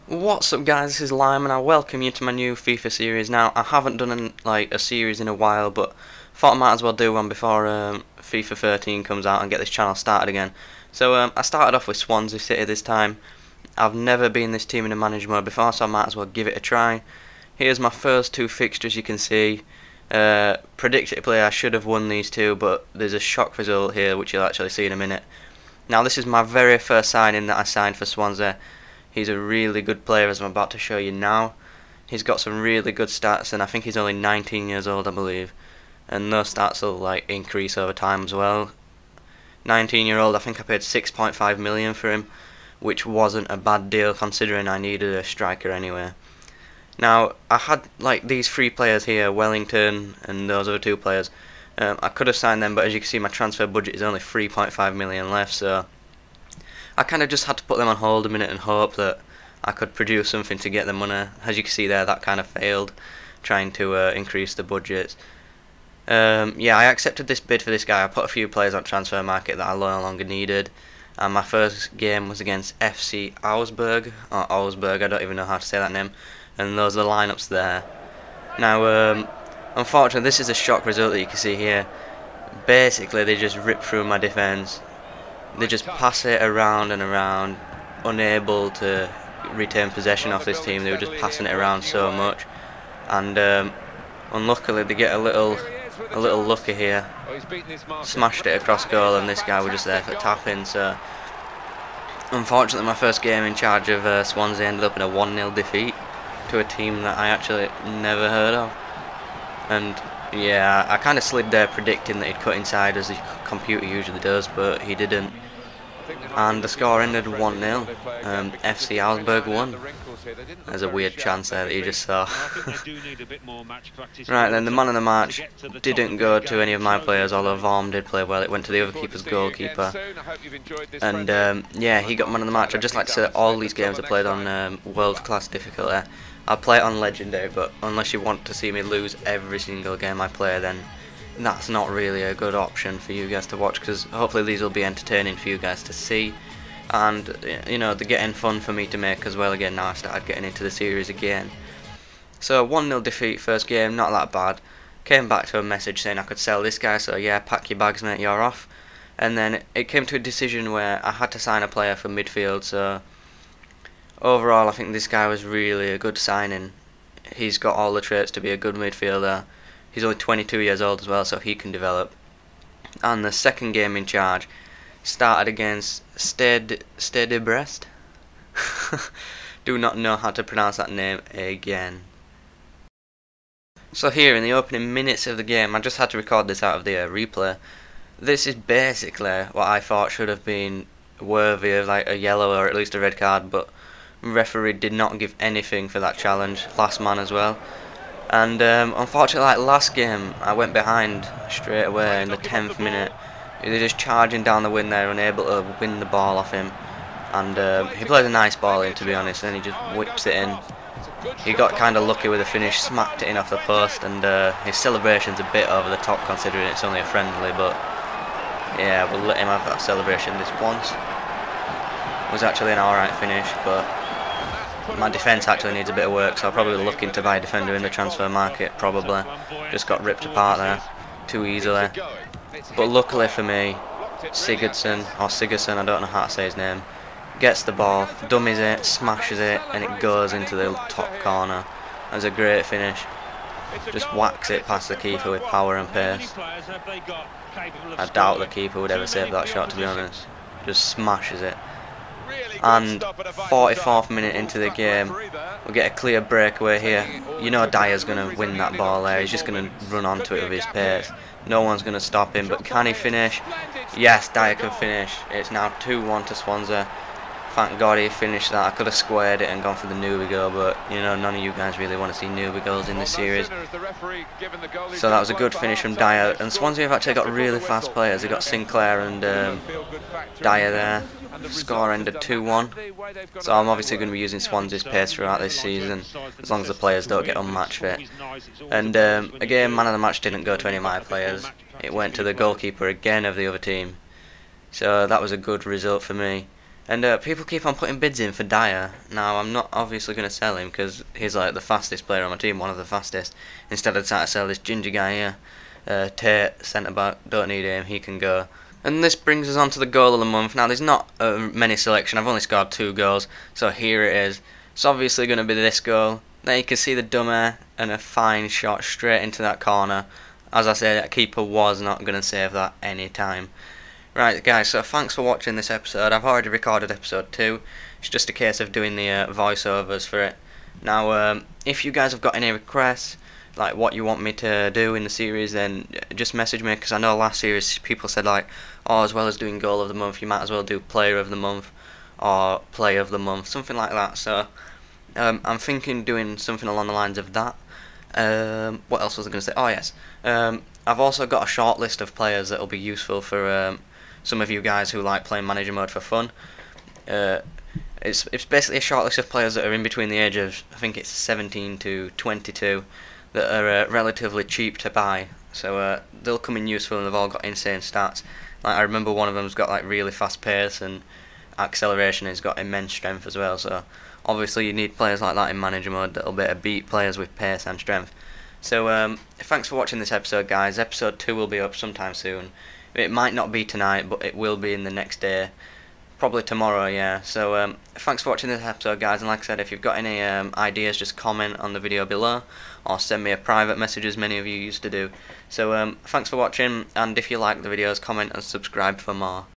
What's up guys, this is Lime and I welcome you to my new FIFA series. Now I haven't done a series in a while, but thought I might as well do one before FIFA 13 comes out and get this channel started again. So I started off with Swansea City this time. I've never been this team in a manager mode before, so I might as well give it a try. Here's my first two fixtures. You can see predictably I should have won these two, but there's a shock result here which you'll actually see in a minute. Now this is my very first signing that I signed for Swansea. He's a really good player, as I'm about to show you now. He's got some really good stats, and I think he's only 19 years old, I believe. And those stats will increase over time as well. 19-year-old, I think I paid 6.5 million for him, which wasn't a bad deal considering I needed a striker anyway. Now I had these three players here, Wellington and those other two players. I could have signed them, but as you can see, my transfer budget is only 3.5 million left, so I kind of just had to put them on hold a minute and hope that I could produce something to get the money. As you can see there, that kind of failed, trying to increase the budgets. Yeah, I accepted this bid for this guy. I put a few players on transfer market that I no longer needed. And my first game was against FC Augsburg, or Augsburg, I don't even know how to say that name. And those are the lineups there. Now, unfortunately, this is a shock result that you can see here. Basically, they just ripped through my defence. They just pass it around and around, unable to retain possession off this team. They were just passing it around so much, and unluckily they get a little lucky here. Smashed it across goal, and this guy was just there for tapping. So unfortunately, my first game in charge of Swansea ended up in a 1-0 defeat to a team that I actually never heard of. And yeah, I kind of slid there predicting that he'd cut inside as the computer usually does, but he didn't. And the score ended 1-0. FC Augsburg won. There's a weird chance there that you just saw. Right then, the man of the match didn't go to any of my players, although Vorm did play well. It went to the other keeper's goalkeeper. And yeah, he got man of the match. I'd just like to say that all these games are played on world-class difficulty. I'll play it on Legendary, but unless you want to see me lose every single game I play, then that's not really a good option for you guys to watch, because hopefully these will be entertaining for you guys to see, and you know, they're getting fun for me to make as well. Again, now I started getting into the series again. So 1-0 defeat first game, not that bad. Came back to a message saying I could sell this guy, so yeah, pack your bags mate, you're off. And then it came to a decision where I had to sign a player for midfield, so overall I think this guy was really a good signing. He's got all the traits to be a good midfielder. He's only 22 years old as well, so he can develop. And the second game in charge started against Stade de Brest. Do not know how to pronounce that name again. So here in the opening minutes of the game, I just had to record this out of the replay. This is basically what I thought should have been worthy of a yellow or at least a red card, but referee did not give anything for that challenge. Last man as well. And unfortunately, last game, I went behind straight away in the 10th minute. They're just charging down the wing there, unable to win the ball off him. And he plays a nice ball in, to be honest, and he just whips it in. He got kind of lucky with the finish, smacked it in off the post, and his celebration's a bit over the top considering it's only a friendly, but yeah, we'll let him have that celebration this once. It was actually an alright finish, but my defence actually needs a bit of work, so I'll probably look into buy a defender in the transfer market, probably. Just got ripped apart there, too easily. But luckily for me, Sigurdsson, I don't know how to say his name, gets the ball, dummies it, smashes it, and it goes into the top corner. That was a great finish. Just whacks it past the keeper with power and pace. I doubt the keeper would ever save that shot, to be honest. Just smashes it. And 44th minute into the game, we get a clear breakaway here. You know Dyer's going to win that ball there. He's just going to run onto it with his pace. No one's going to stop him, but can he finish? Yes, Dyer can finish. It's now 2-1 to Swansea. Thank God he finished that. I could have squared it and gone for the newbie goal, but you know, none of you guys really want to see newbie goals in this series. So that was a good finish from Dyer. And Swansea have actually got really fast players. They've got Sinclair and Dyer there. Score ended 2-1. So I'm obviously going to be using Swansea's pace throughout this season, as long as the players don't get unmatch fit. And again, man of the match didn't go to any of my players. It went to the goalkeeper again of the other team. So that was a good result for me. And people keep on putting bids in for Dyer. Now, I'm not obviously going to sell him because he's like the fastest player on my team, one of the fastest. Instead, I'd try to sell this ginger guy here. Tate, centre back, don't need him, he can go. And this brings us on to the goal of the month. Now, there's not many selection, I've only scored 2 goals, so here it is. It's obviously going to be this goal. There you can see the dummy and a fine shot straight into that corner. As I said, that keeper was not going to save that any time. Right guys, so thanks for watching this episode. I've already recorded episode 2. It's just a case of doing the voiceovers for it. Now, if you guys have got any requests, like what you want me to do in the series, then just message me, because I know last series people said like, oh, as well as doing goal of the month, you might as well do player of the month or play of the month, something like that. So I'm thinking doing something along the lines of that. What else was I going to say? Oh yes, I've also got a short list of players that will be useful for some of you guys who like playing manager mode for fun. It's basically a short list of players that are in between the age of, I think it's 17 to 22, that are relatively cheap to buy. So they'll come in useful, and they've all got insane stats. Like I remember one of them's got like really fast pace and acceleration. He's got immense strength as well. So obviously you need players like that in manager mode that'll be able to beat players with pace and strength. So thanks for watching this episode, guys. Episode 2 will be up sometime soon. It might not be tonight, but it will be in the next day. Probably tomorrow, yeah. So thanks for watching this episode, guys. And like I said, if you've got any ideas, just comment on the video below, or send me a private message, as many of you used to do. So thanks for watching, and if you like the videos, comment and subscribe for more.